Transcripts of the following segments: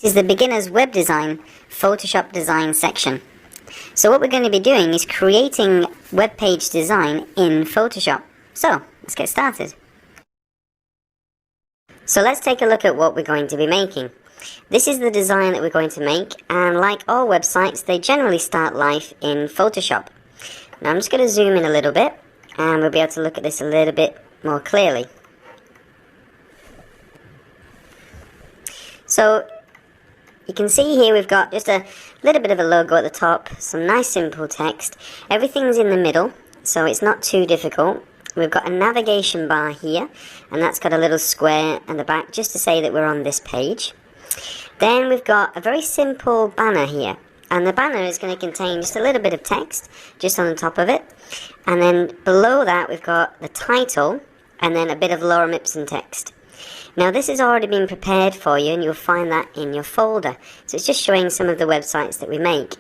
This is the beginner's web design Photoshop design section. So what we're going to be doing is creating web page design in Photoshop. So let's get started. So let's take a look at what we're going to be making. This is the design that we're going to make, and like all websites, they generally start life in Photoshop. Now I'm just going to zoom in a little bit and we'll be able to look at this a little bit more clearly. So you can see here we've got just a little bit of a logo at the top, some nice simple text. Everything's in the middle, so it's not too difficult. We've got a navigation bar here, and that's got a little square at the back just to say that we're on this page. Then we've got a very simple banner here, and the banner is going to contain just a little bit of text just on the top of it. And then below that we've got the title and then a bit of lorem ipsum text. Now this has already been prepared for you and you'll find that in your folder. So it's just showing some of the websites that we make.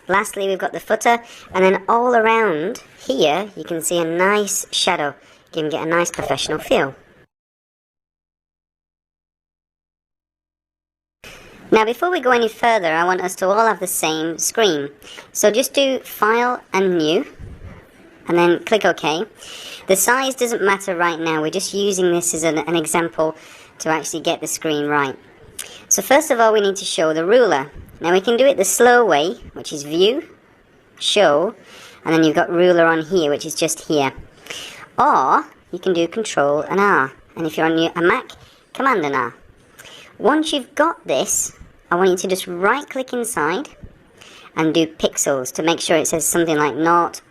Lastly, we've got the footer, and then all around here you can see a nice shadow. You can get a nice professional feel. Now before we go any further, I want us to all have the same screen. So just do File and New, and then click OK. The size doesn't matter right now, we're just using this as an example to actually get the screen right. So first of all we need to show the ruler. Now we can do it the slow way, which is View, Show, and then you've got ruler on here, which is just here. Or you can do Control and R, and if you're on a Mac, Command and R. Once you've got this, I want you to just right click inside and do pixels to make sure it says something like 0,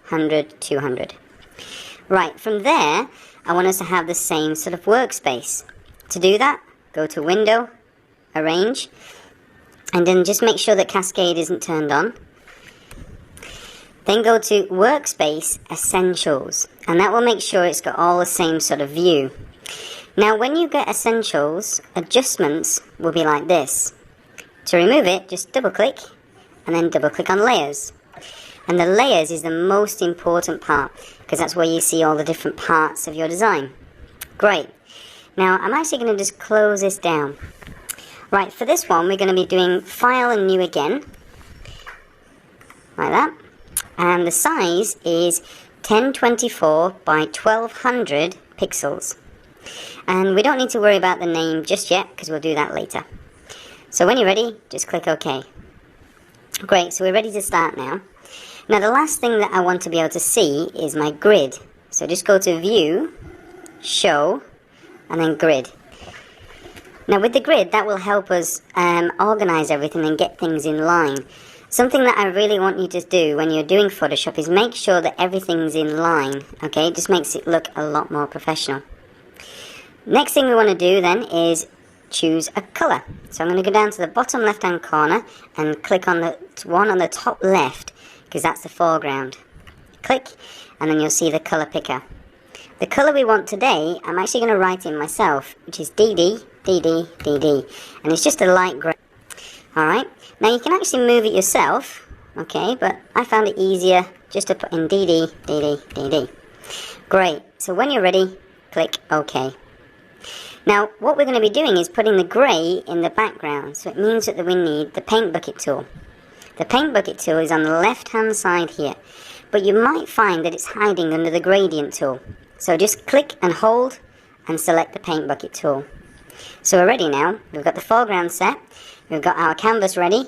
100, 200. Right, from there, I want us to have the same sort of workspace. To do that, go to Window, Arrange, and then just make sure that Cascade isn't turned on. Then go to Workspace Essentials, and that will make sure it's got all the same sort of view. Now when you get Essentials, adjustments will be like this. To remove it, just double click, and then double click on Layers. And the layers is the most important part, because that's where you see all the different parts of your design. Great. Now I'm actually going to just close this down. Right, for this one we're going to be doing File and New again, like that. And the size is 1024 by 1200 pixels. And we don't need to worry about the name just yet, because we'll do that later. So when you're ready, just click OK. Great, so we're ready to start now. Now the last thing that I want to be able to see is my grid. So just go to View, Show, and then Grid. Now with the grid, that will help us organize everything and get things in line. Something that I really want you to do when you're doing Photoshop is make sure that everything's in line. Okay, it just makes it look a lot more professional. Next thing we want to do then is choose a color. So I'm going to go down to the bottom left hand corner and click on the one on the top left, because that's the foreground. Click, and then you'll see the color picker. The color we want today, I'm actually going to write in myself, which is DD, DD, DD, and it's just a light gray. Alright, now you can actually move it yourself, okay, but I found it easier just to put in DD, DD, DD. Great, so when you're ready, click OK. Now what we're going to be doing is putting the grey in the background, so it means that we need the paint bucket tool. The paint bucket tool is on the left hand side here, but you might find that it's hiding under the gradient tool. So just click and hold and select the paint bucket tool. So we're ready now. We've got the foreground set, we've got our canvas ready,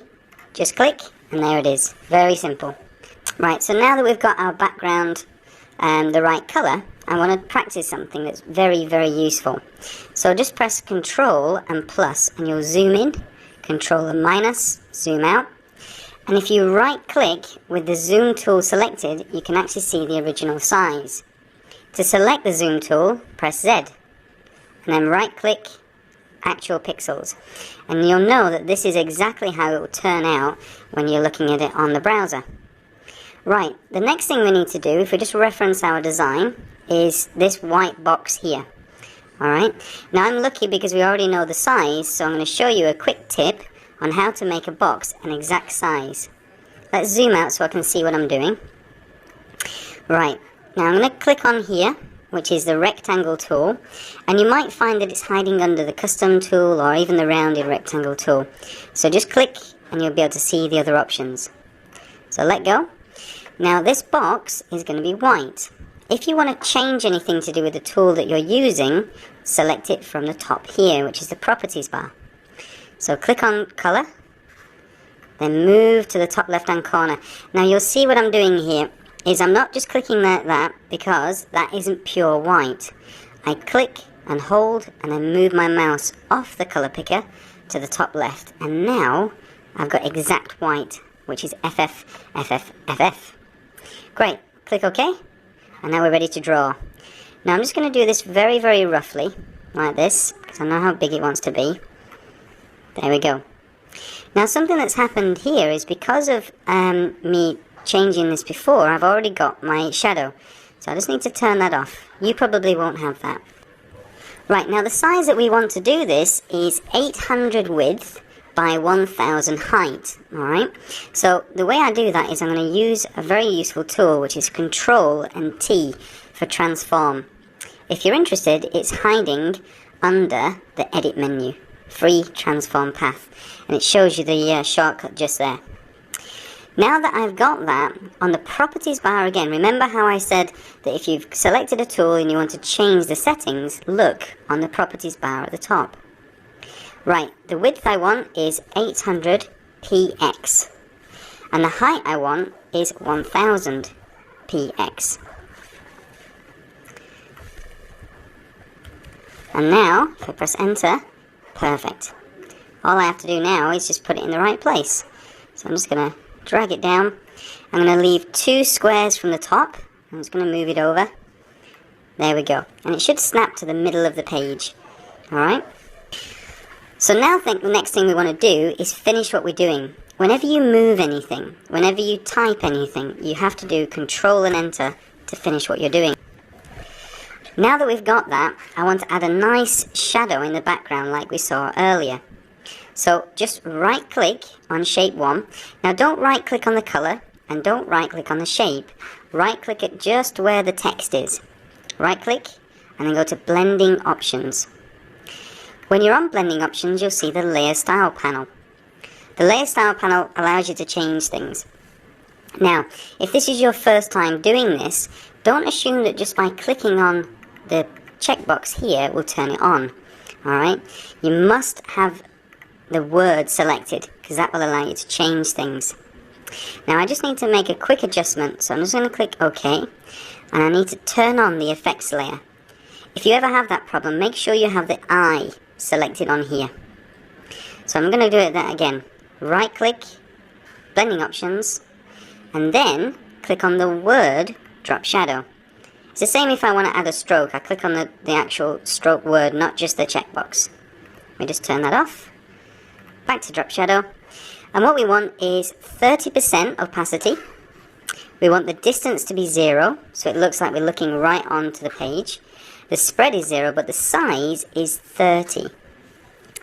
just click and there it is. Very simple. Right, so now that we've got our background the right colour, I want to practice something that's very, very useful. So just press Control and plus and you'll zoom in, Control and minus, zoom out. And if you right click with the zoom tool selected, you can actually see the original size. To select the zoom tool, press Z, and then right click, actual pixels. And you'll know that this is exactly how it will turn out when you're looking at it on the browser. Right, the next thing we need to do, if we just reference our design, is this white box here. Alright, now I'm lucky because we already know the size, so I'm going to show you a quick tip on how to make a box an exact size. Let's zoom out so I can see what I'm doing. Right, now I'm going to click on here which is the rectangle tool, and you might find that it's hiding under the custom tool or even the rounded rectangle tool. So just click and you'll be able to see the other options. So let go. Now this box is going to be white. If you want to change anything to do with the tool that you're using, select it from the top here, which is the properties bar. So click on color, then move to the top left hand corner. Now you'll see what I'm doing here is I'm not just clicking like that because that isn't pure white. I click and hold and then move my mouse off the color picker to the top left, and now I've got exact white, which is FF, FF, FF. Great, click OK, and now we're ready to draw. Now I'm just going to do this very, very roughly, like this, because I know how big it wants to be. There we go. Now something that's happened here is because of me changing this before, I've already got my shadow. So I just need to turn that off. You probably won't have that. Right, now the size that we want to do this is 800 width by 1000 height. Alright, so the way I do that is I'm going to use a very useful tool, which is Control and T for transform. If you're interested, it's hiding under the edit menu, free transform path, and it shows you the shortcut just there. Now that I've got that, on the properties bar again, remember how I said that if you've selected a tool and you want to change the settings, look on the properties bar at the top. Right, the width I want is 800 px, and the height I want is 1000 px. And now, if I press enter, perfect. All I have to do now is just put it in the right place. So I'm just going to drag it down. I'm going to leave 2 squares from the top. I'm just going to move it over. There we go. And it should snap to the middle of the page. Alright. So now the next thing we want to do is finish what we're doing. Whenever you move anything, whenever you type anything, you have to do Control and Enter to finish what you're doing. Now that we've got that, I want to add a nice shadow in the background like we saw earlier. So just right click on shape 1. Now don't right click on the color and don't right click on the shape. Right click it just where the text is. Right click and then go to blending options. When you're on blending options, you'll see the layer style panel. The layer style panel allows you to change things. Now, if this is your first time doing this, don't assume that just by clicking on the checkbox here will turn it on. Alright, you must have the word selected because that will allow you to change things. Now I just need to make a quick adjustment, so I'm just going to click OK, and I need to turn on the effects layer. If you ever have that problem, make sure you have the eye selected on here. So I'm going to do that again. Right click, blending options, and then click on the word drop shadow. It's the same if I want to add a stroke. I click on the actual stroke word, not just the checkbox. Let me just turn that off. Back to drop shadow. And what we want is 30% opacity. We want the distance to be 0, so it looks like we're looking right onto the page. The spread is 0, but the size is 30.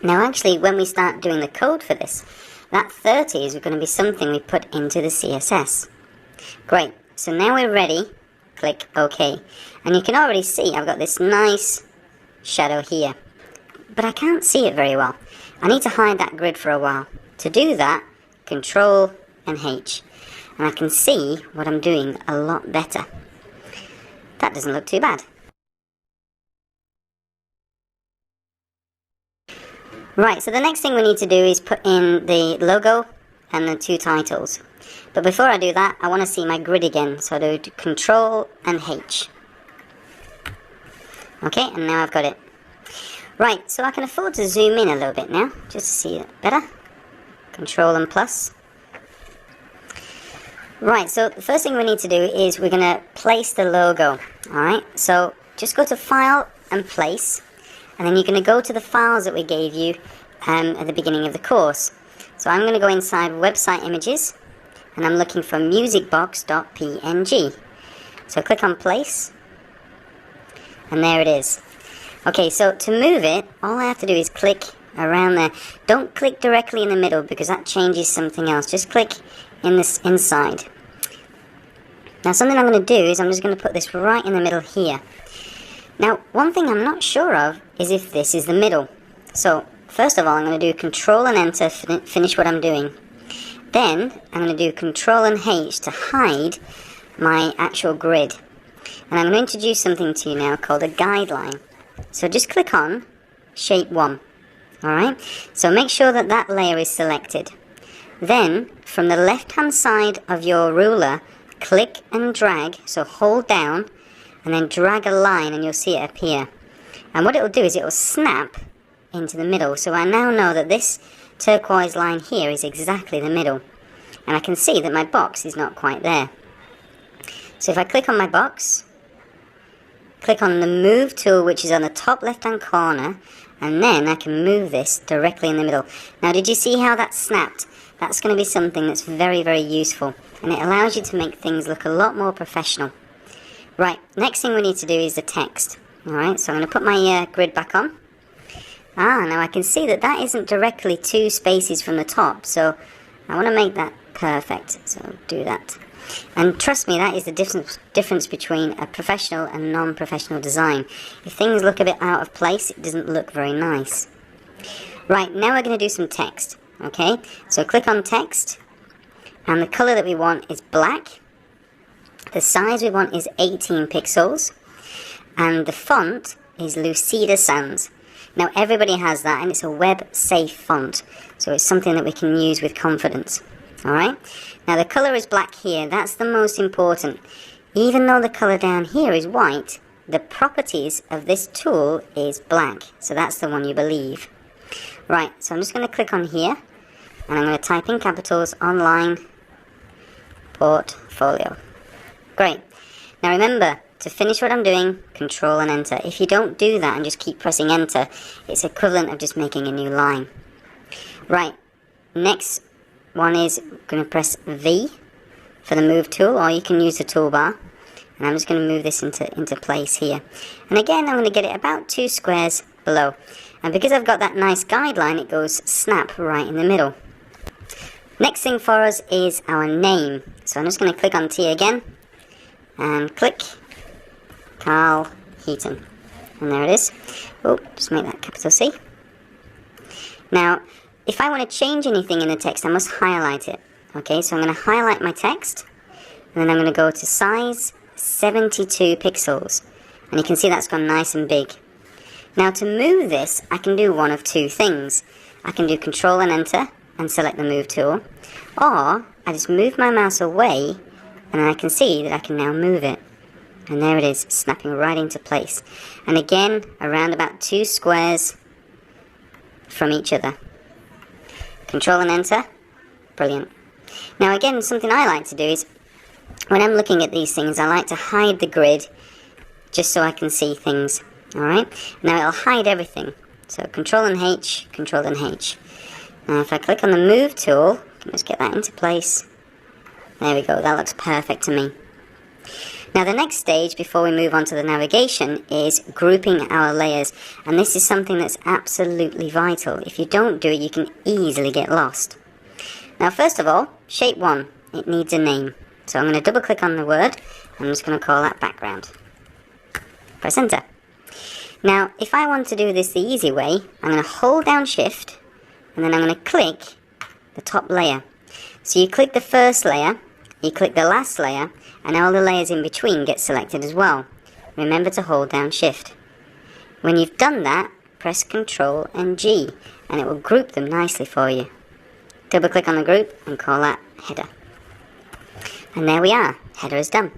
Now actually, when we start doing the code for this, that 30 is going to be something we put into the CSS. Great, so now we're ready. Click OK. And you can already see I've got this nice shadow here. But I can't see it very well. I need to hide that grid for a while. To do that, Control and H. And I can see what I'm doing a lot better. That doesn't look too bad. Right, so the next thing we need to do is put in the logo and the 2 titles. But before I do that, I want to see my grid again. So I do Control and H. Okay, and now I've got it. Right, so I can afford to zoom in a little bit now, just to see it better. Control and plus. Right, so the first thing we need to do is we're going to place the logo. Alright, so just go to File and Place. And then you're going to go to the files that we gave you at the beginning of the course. So I'm going to go inside Website Images. And I'm looking for musicbox.png. So click on Place. And there it is. Okay, so to move it, all I have to do is click around there. Don't click directly in the middle because that changes something else. Just click in this inside. Now something I'm going to do is I'm just going to put this right in the middle here. Now, one thing I'm not sure of is if this is the middle. So, first of all, I'm going to do Control and Enter, finish what I'm doing. Then, I'm going to do Control and H to hide my actual grid. And I'm going to introduce something to you now called a guideline. So just click on Shape 1. Alright, so make sure that that layer is selected. Then, from the left-hand side of your ruler, click and drag, so hold down, and then drag a line and you'll see it appear. And what it will do is it will snap into the middle. So I now know that this turquoise line here is exactly the middle. And I can see that my box is not quite there. So if I click on my box, click on the Move tool, which is on the top left-hand corner, and then I can move this directly in the middle. Now, did you see how that snapped? That's going to be something that's very, very useful, and it allows you to make things look a lot more professional. Right, next thing we need to do is the text. Alright, so I'm going to put my grid back on. Now I can see that that isn't directly 2 spaces from the top, so I want to make that perfect, so I'll do that. And trust me, that is the difference between a professional and non-professional design. If things look a bit out of place, it doesn't look very nice. Right, now we're going to do some text. Okay, so click on text, and the color that we want is black. The size we want is 18 pixels, and the font is Lucida Sans. Now everybody has that, and it's a web-safe font, so it's something that we can use with confidence. Alright, now the color is black here. That's the most important. Even though the color down here is white, the properties of this tool is black, so that's the one you believe. Right, so I'm just going to click on here, and I'm going to type in capitals, online portfolio. Great. Now remember, to finish what I'm doing, Control and Enter. If you don't do that and just keep pressing Enter, it's equivalent of just making a new line. Right, next one is going to press V for the Move tool, or you can use the toolbar. And I'm just going to move this into place here. And again, I'm going to get it about 2 squares below. And because I've got that nice guideline, it goes snap right in the middle. Next thing for us is our name. So I'm just going to click on T again, and click Carl Heaton. And there it is. Oh, just make that capital C. Now, if I want to change anything in the text, I must highlight it. Okay, so I'm going to highlight my text, and then I'm going to go to size 72 pixels. And you can see that's gone nice and big. Now to move this, I can do one of 2 things. I can do Control and Enter and select the Move tool, or I just move my mouse away and I can see that I can now move it. And there it is, snapping right into place. And again, around about 2 squares from each other. Control and Enter, brilliant. Now again, something I like to do is, when I'm looking at these things, I like to hide the grid just so I can see things. Alright, now it'll hide everything. So Control and H, Control and H. Now if I click on the Move tool, I can just get that into place. There we go, that looks perfect to me. Now the next stage before we move on to the navigation is grouping our layers. And this is something that's absolutely vital. If you don't do it, you can easily get lost. Now first of all, Shape 1, it needs a name. So I'm going to double click on the word. I'm just going to call that background. Press Enter. Now, if I want to do this the easy way, I'm going to hold down Shift, and then I'm going to click the top layer. So you click the first layer, you click the last layer, and all the layers in between get selected as well. Remember to hold down Shift. When you've done that, press Ctrl and G, and it will group them nicely for you. Double click on the group and call that Header. And there we are, header is done.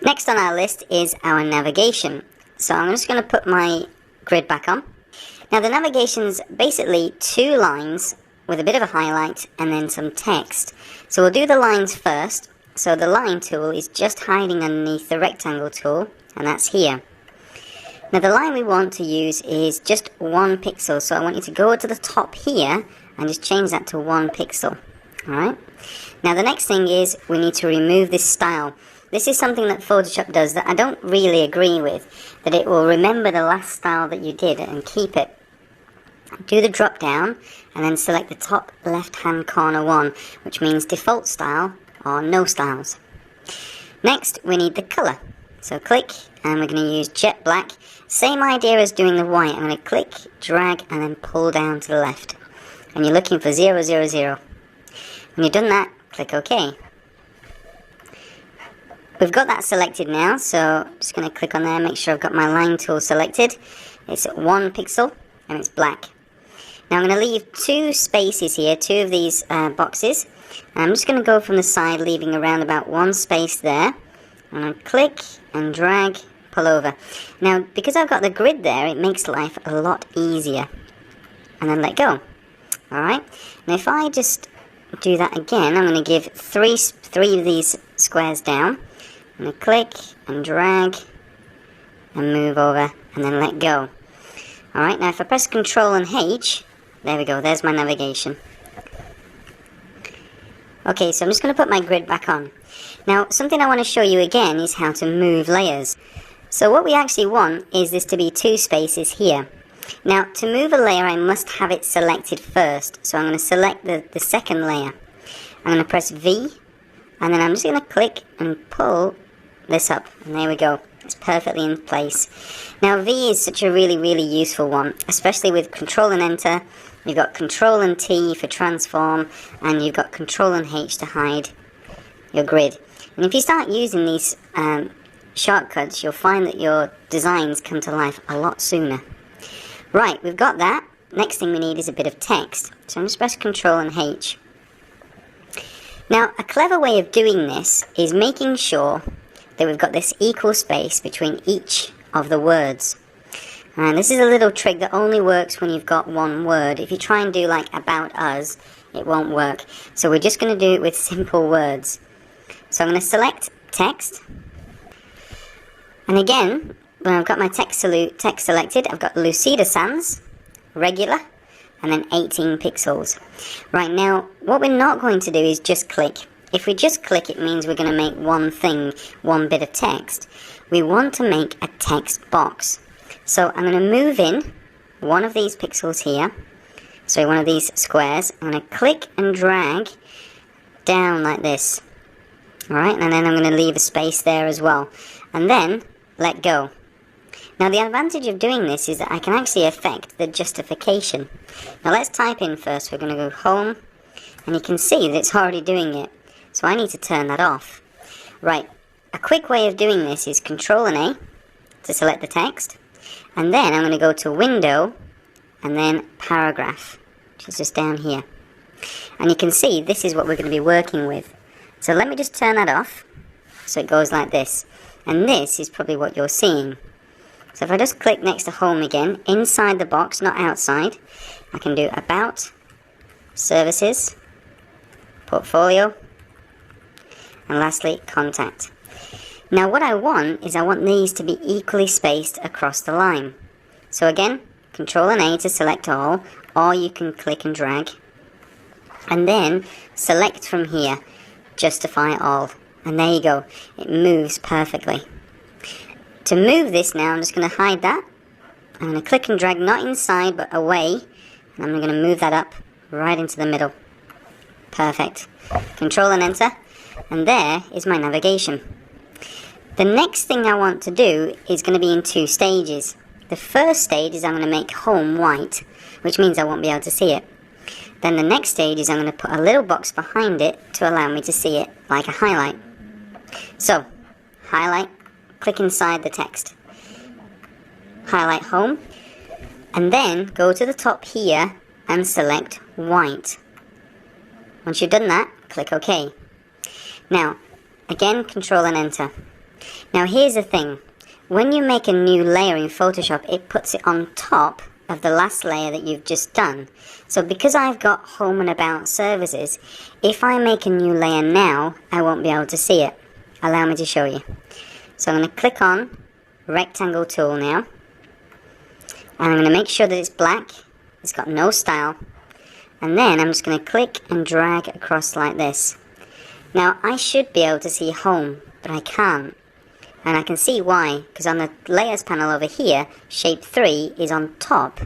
Next on our list is our navigation. So I'm just going to put my grid back on. Now the navigation's basically 2 lines with a bit of a highlight and then some text. So we'll do the lines first. So the line tool is just hiding underneath the rectangle tool, and that's here. Now the line we want to use is just 1 pixel, so I want you to go to the top here and just change that to 1 pixel. Alright. Now the next thing is we need to remove this style. This is something that Photoshop does that I don't really agree with, that it will remember the last style that you did and keep it. Do the drop down and then select the top left hand corner one, which means default style or no styles. Next, we need the color. So click, and we're going to use jet black. Same idea as doing the white. I'm going to click, drag, and then pull down to the left. And you're looking for 0, 0, 0. When you've done that, click OK. We've got that selected now, so I'm just going to click on there, make sure I've got my line tool selected. It's at 1 pixel, and it's black. Now I'm going to leave 2 spaces here, 2 of these boxes. And I'm just going to go from the side, leaving around about 1 space there. And I'll click and drag, pull over. Now, because I've got the grid there, it makes life a lot easier. And then let go. Alright, now if I just do that again, I'm going to give three of these squares down. I'm going to click and drag and move over and then let go. Alright, now if I press Control and H, there we go, there's my navigation. Okay, so I'm just going to put my grid back on. Now, something I want to show you again is how to move layers. So what we actually want is this to be 2 spaces here. Now, to move a layer, I must have it selected first. So I'm going to select the second layer. I'm going to press V, and then I'm just going to click and pull this up. And there we go. It's perfectly in place. Now, V is such a really, really useful one, especially with Control and Enter. You've got Control and T for transform, and you've got Control and H to hide your grid. And if you start using these shortcuts, you'll find that your designs come to life a lot sooner. Right, we've got that. Next thing we need is a bit of text. So I'm just press Control and H. Now, a clever way of doing this is making sure that we've got this equal space between each of the words. And this is a little trick that only works when you've got one word. If you try and do like about us, it won't work. So we're just going to do it with simple words. So I'm going to select text. And again, when I've got my text selected, I've got Lucida Sans, regular, and then 18 pixels. Right, now, what we're not going to do is just click. If we just click, it means we're going to make one thing, one bit of text. We want to make a text box. So I'm going to move in one of these pixels here, so one of these squares. I'm going to click and drag down like this. Alright, and then I'm going to leave a space there as well. And then let go. Now the advantage of doing this is that I can actually affect the justification. Now let's type in first. We're going to go home, and you can see that it's already doing it. So I need to turn that off. Right, a quick way of doing this is Control and A to select the text. And then I'm going to go to Window and then Paragraph, which is just down here. And you can see this is what we're going to be working with. So let me just turn that off. So it goes like this. And this is probably what you're seeing. So if I just click next to Home again, inside the box, not outside, I can do About, Services, Portfolio, and lastly, Contact. Now what I want is I want these to be equally spaced across the line. So again, Control and A to select all, or you can click and drag. And then select from here, Justify All. And there you go, it moves perfectly. To move this now, I'm just going to hide that. I'm going to click and drag, not inside, but away. And I'm going to move that up right into the middle. Perfect. Control and Enter. And there is my navigation. The next thing I want to do is going to be in 2 stages. The first stage is I'm going to make Home white, which means I won't be able to see it. Then the next stage is I'm going to put a little box behind it to allow me to see it like a highlight. So, highlight, click inside the text. Highlight Home, and then go to the top here and select white. Once you've done that, click OK. Now, again, Control and Enter. Now here's the thing. When you make a new layer in Photoshop, it puts it on top of the last layer that you've just done. So because I've got Home and About Services, if I make a new layer now, I won't be able to see it. Allow me to show you. So I'm going to click on Rectangle tool now. And I'm going to make sure that it's black. It's got no style. And then I'm just going to click and drag across like this. Now I should be able to see Home, but I can't. And I can see why, because on the layers panel over here, shape 3 is on top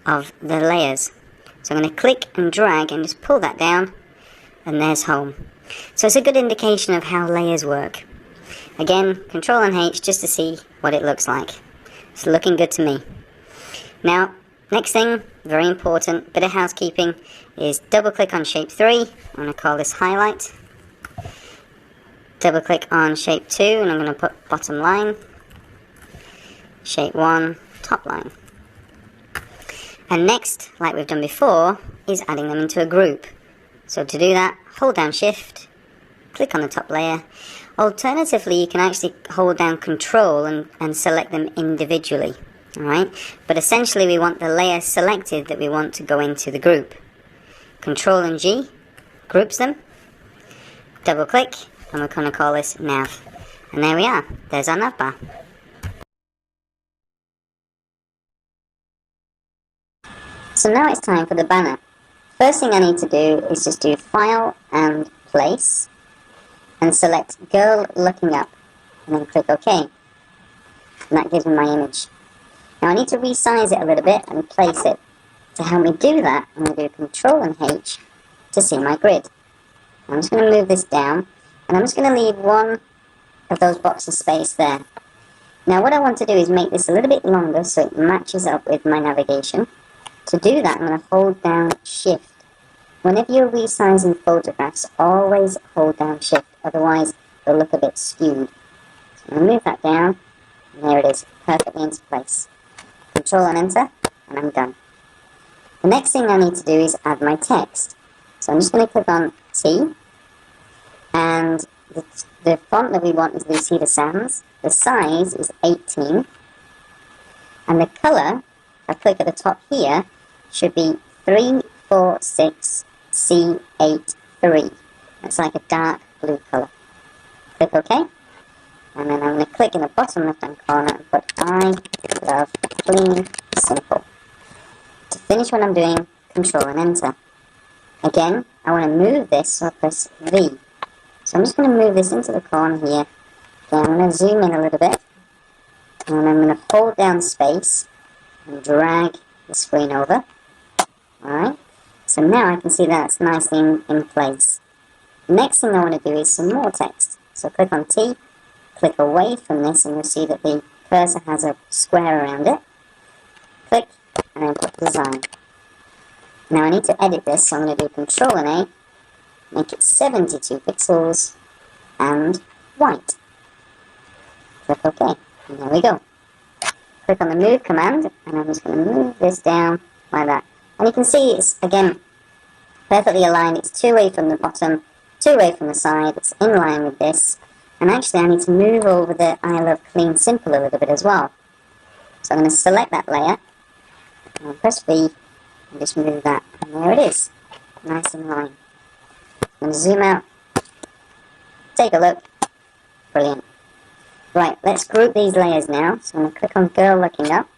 of the layers. So I'm going to click and drag and just pull that down, and there's Home. So it's a good indication of how layers work. Again, Control and H just to see what it looks like. It's looking good to me. Now, next thing, very important, bit of housekeeping, is double click on shape 3. I'm going to call this highlight. Double click on shape 2 and I'm going to put bottom line. Shape 1, top line. And next, like we've done before, is adding them into a group. So to do that, hold down Shift, click on the top layer. Alternatively, you can actually hold down Control and select them individually. Alright, but essentially we want the layer selected that we want to go into the group. Control and G groups them. Double click, and we're going to call this nav. And there we are, there's our nav bar. So now it's time for the banner. First thing I need to do is just do File and Place, and select Girl Looking Up, and then click OK. And that gives me my image. Now I need to resize it a little bit and place it. To help me do that, I'm going to do Control and H to see my grid. I'm just going to move this down, and I'm just going to leave one of those boxes space there. Now what I want to do is make this a little bit longer so it matches up with my navigation. To do that, I'm going to hold down Shift. Whenever you're resizing photographs, always hold down Shift, otherwise they'll look a bit skewed. So I'm going to move that down, and there it is, perfectly into place. Control and Enter, and I'm done. The next thing I need to do is add my text. So I'm just going to click on T, and the font that we want is Lucida Sans. The size is 18, and the colour, if I click at the top here, should be 346C83. That's like a dark blue colour. Click OK. And then I'm going to click in the bottom left hand corner and put I love clean simple. To finish what I'm doing, Control and Enter. Again, I want to move this, so I press V. So I'm just going to move this into the corner here. Okay, I'm going to zoom in a little bit. And I'm going to hold down space and drag the screen over. Alright, so now I can see that's nicely in place. The next thing I want to do is some more text. So click on T, click away from this, and you'll see that the cursor has a square around it. Click, and then put design. Now I need to edit this, so I'm going to do Control and A, make it 72 pixels, and white. Click OK, and there we go. Click on the Move command, and I'm just going to move this down like that. And you can see it's, again, perfectly aligned. It's 2 away from the bottom, 2 away from the side. It's in line with this. And actually, I need to move over the I Love Clean Simple a little bit as well. So I'm going to select that layer, and press V, and just move that. And there it is, nice in line. I'm going to zoom out, take a look. Brilliant. Right, let's group these layers now. So I'm going to click on Girl Looking Up,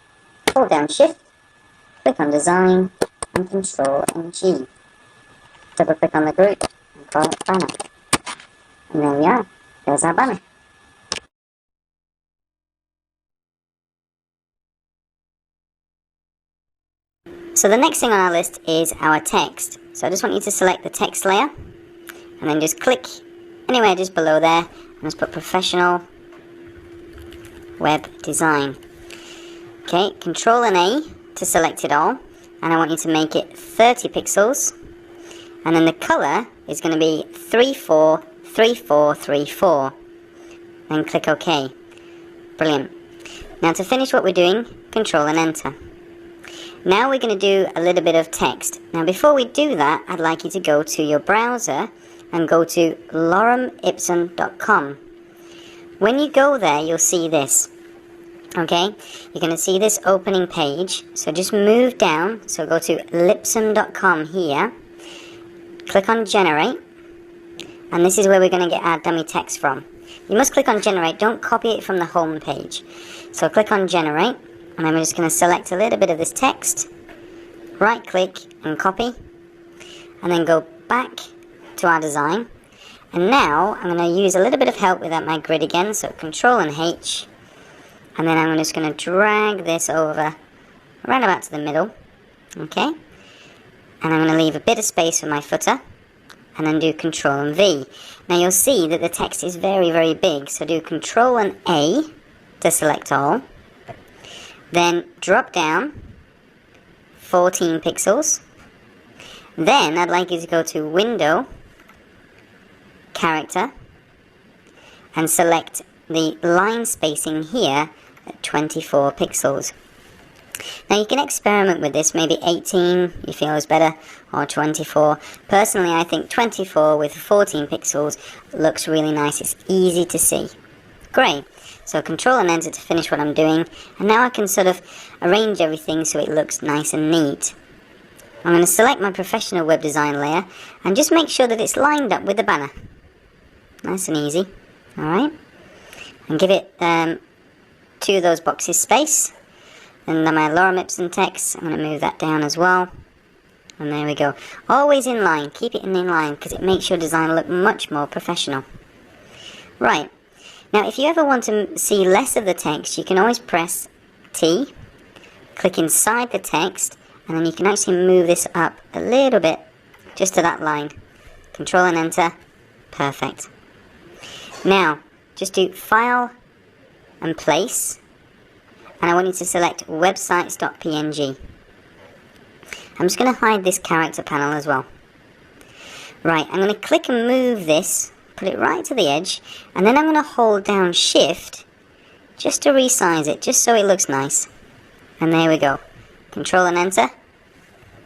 hold down Shift, click on Design, and Control and G. Double click on the group, and call it Banner. And there we are, there's our banner. So the next thing on our list is our text. So I just want you to select the text layer, and then just click anywhere just below there, and just put Professional Web Design. Okay, Control and A to select it all, and I want you to make it 30 pixels, and then the color is going to be 343434. Then click OK. Brilliant. Now to finish what we're doing, Control and Enter. Now we're going to do a little bit of text. Now before we do that, I'd like you to go to your browser and go to loremipsum.com. When you go there, you'll see this. Okay, you're going to see this opening page, so just move down, so go to lipsum.com here, click on Generate, and this is where we're going to get our dummy text from. You must click on Generate, don't copy it from the home page. So click on Generate, and I'm just going to select a little bit of this text, right click and copy, and then go back to our design. And now I'm going to use a little bit of help with my grid again, so Control and H. And then I'm just going to drag this over right about to the middle, okay? And I'm going to leave a bit of space for my footer, and then do Control and V. Now you'll see that the text is very, very big, so do Control and A to select all. Then drop down 14 pixels. Then I'd like you to go to Window, Character, and select the line spacing here at 24 pixels. Now you can experiment with this, maybe 18 you feel is better, or 24. Personally I think 24 with 14 pixels looks really nice, it's easy to see. Great, so Control and Enter to finish what I'm doing, and now I can sort of arrange everything so it looks nice and neat. I'm going to select my professional web design layer and just make sure that it's lined up with the banner. Nice and easy, alright, and give it two of those boxes space. And then my lorem ipsum text, I'm going to move that down as well. And there we go. Always in line. Keep it in line because it makes your design look much more professional. Right. Now if you ever want to see less of the text, you can always press T, click inside the text, and then you can actually move this up a little bit, just to that line. Control and Enter. Perfect. Now, just do File and Place. And I want you to select websites.png. I'm just going to hide this character panel as well. Right, I'm going to click and move this, put it right to the edge, and then I'm going to hold down Shift just to resize it, just so it looks nice. And there we go. Control and Enter,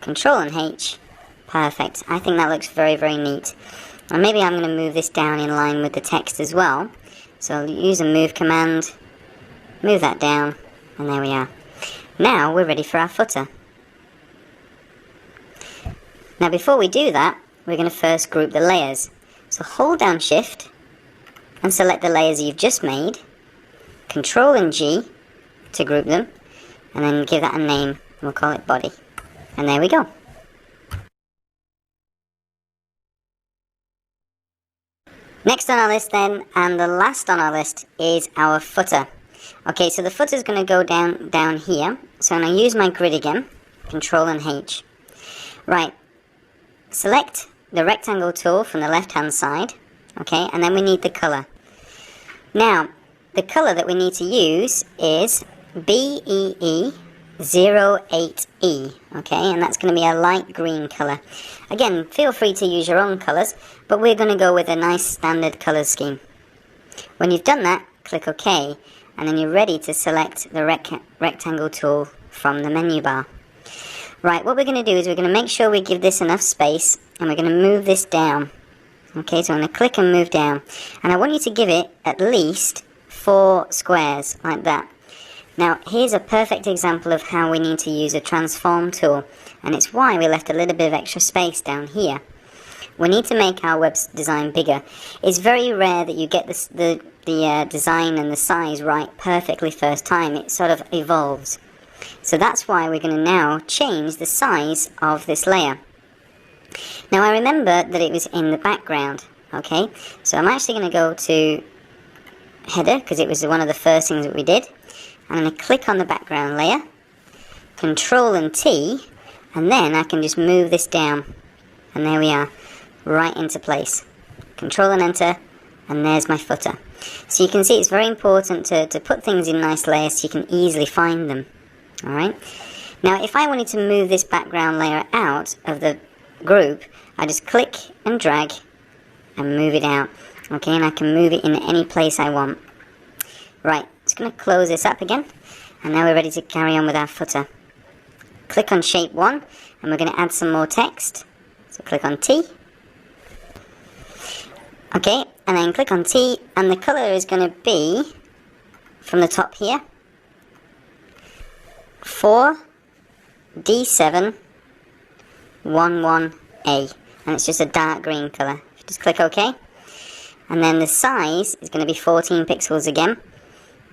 Control and H. Perfect. I think that looks very, very neat. And maybe I'm going to move this down in line with the text as well. So I'll use a move command, move that down. And there we are. Now we're ready for our footer. Now before we do that, we're going to first group the layers. So hold down Shift and select the layers you've just made. Control and G to group them. And then give that a name. And we'll call it Body. And there we go. Next on our list then, and the last on our list, is our footer. Okay, so the footer is going to go down here. So I'm going to use my grid again, Control and H. Right, select the rectangle tool from the left hand side, okay, and then we need the color. Now, the color that we need to use is BEE08E, okay, and that's going to be a light green color. Again, feel free to use your own colors, but we're going to go with a nice standard color scheme. When you've done that, click OK. And then you're ready to select the rectangle tool from the menu bar. Right, what we're going to do is we're going to make sure we give this enough space, and we're going to move this down. Okay, so I'm going to click and move down. And I want you to give it at least 4 squares, like that. Now, here's a perfect example of how we need to use a transform tool, and it's why we left a little bit of extra space down here. We need to make our web design bigger. It's very rare that you get the design and the size right perfectly first time. It sort of evolves. So that's why we're going to now change the size of this layer. Now I remember that it was in the background, okay? So I'm actually going to go to header, because it was one of the first things that we did. I'm going to click on the background layer, Control and T, and then I can just move this down. And there we are, right into place. Control and Enter, and there's my footer. So you can see it's very important to put things in nice layers so you can easily find them. Alright. Now if I wanted to move this background layer out of the group, I just click and drag and move it out. Okay, and I can move it in any place I want. Right, just going to close this up again, and now we're ready to carry on with our footer. Click on shape 1, and we're going to add some more text. So click on T. Okay, and then click on T, and the color is going to be, from the top here, 4D711A, and it's just a dark green color. Just click OK, and then the size is going to be 14 pixels again.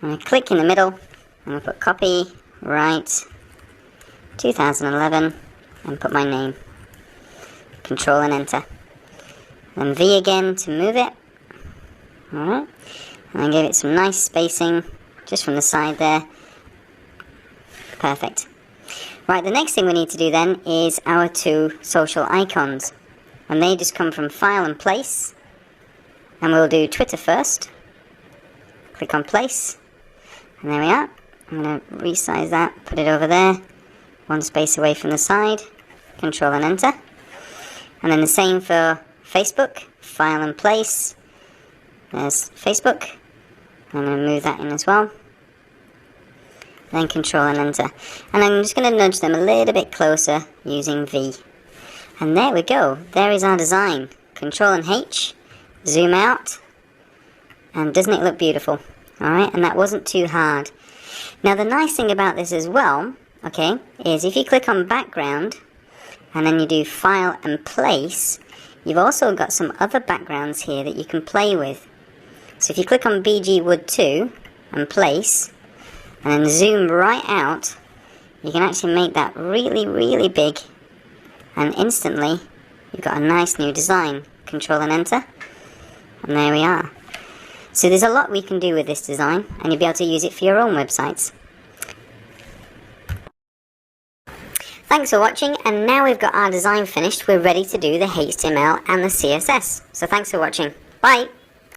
I'm going to click in the middle, I'm going to put copy, right, 2011, and put my name. Control and Enter. Then V again to move it. Alright. And then give it some nice spacing just from the side there. Perfect. Right, the next thing we need to do then is our 2 social icons. and they just come from File and Place. And we'll do Twitter first. Click on Place, and there we are. I'm going to resize that, put it over there, one space away from the side, Control and Enter. And then the same for Facebook, File and Place. There's Facebook. I'm going to move that in as well. Then Control and Enter. And I'm just going to nudge them a little bit closer using V. And there we go. There is our design. Control and H. Zoom out. And doesn't it look beautiful? Alright, and that wasn't too hard. Now the nice thing about this as well, okay, is if you click on background and then you do File and Place, you've also got some other backgrounds here that you can play with. So if you click on BG Wood 2 and Place, and then zoom right out, you can actually make that really, really big, and instantly you've got a nice new design. Control and Enter, and there we are. So there's a lot we can do with this design, and you'll be able to use it for your own websites. Thanks for watching, and now we've got our design finished, we're ready to do the HTML and the CSS. So thanks for watching. Bye!